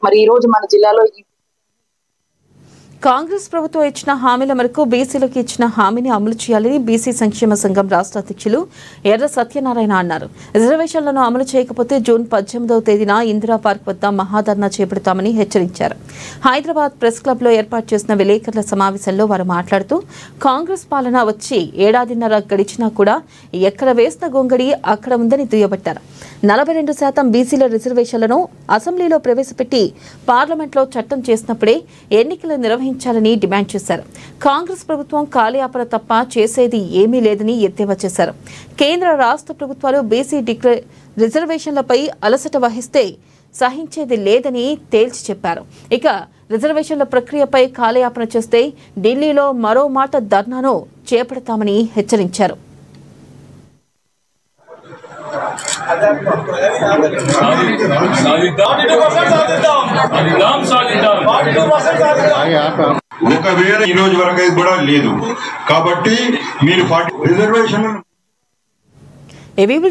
మరి ఈ రోజు మన జిల్లాలో కాంగ్రెస్ ప్రభుత్వం ఇచ్చిన హామీల మేరకు బీసీలకు ఇచ్చిన హామీని అమలు చేయాలని బీసీ సంక్షేమ సంఘం రాష్ట్ర అధ్యక్షులు ఎర్ర సత్యనారాయణ అన్నారు. రిజర్వేషన్లను అమలు చేయకపోతే జూన్ 18వ తేదీన ఇందిరా పార్క్ వద్ద మహాధర్నా చేపడతామని హెచ్చరించారు. హైదరాబాద్ ప్రెస్ క్లబ్ లో ఏర్పాటు చేసిన విలేకరుల సమావేశంలో వారు మాట్లాడుతూ కాంగ్రెస్ పాలన వచ్చి ఏడాదిన్నర గడిచినా కూడా ఎక్కడ వేసిన గొంగడి అక్కడ ఉందని దుయ్యబట్టారు. 42% బీసీల రిజర్వేషన్లను అసెంబ్లీలో ప్రవేశపెట్టి పార్లమెంట్లో చట్టం చేసినప్పుడే ఎన్నికలు నిర్వహించాలని డిమాండ్ చేశారు. కాంగ్రెస్ ప్రభుత్వం కాలయాపన తప్ప చేసేది ఏమీ లేదని ఎద్దేవా చేశారు. కేంద్ర రాష్ట్ర ప్రభుత్వాలు బీసీ రిజర్వేషన్లపై అలసట వహిస్తే సహించేది లేదని తేల్చి చెప్పారు. ఇక రిజర్వేషన్ల ప్రక్రియపై కాలయాపన చేస్తే ఢిల్లీలో మరో మాట ధర్నాను చేపడతామని హెచ్చరించారు. ఒకవేళ ఈ రోజు వరకు కూడా లేదు కాబట్టి మీరు రిజర్వేషన్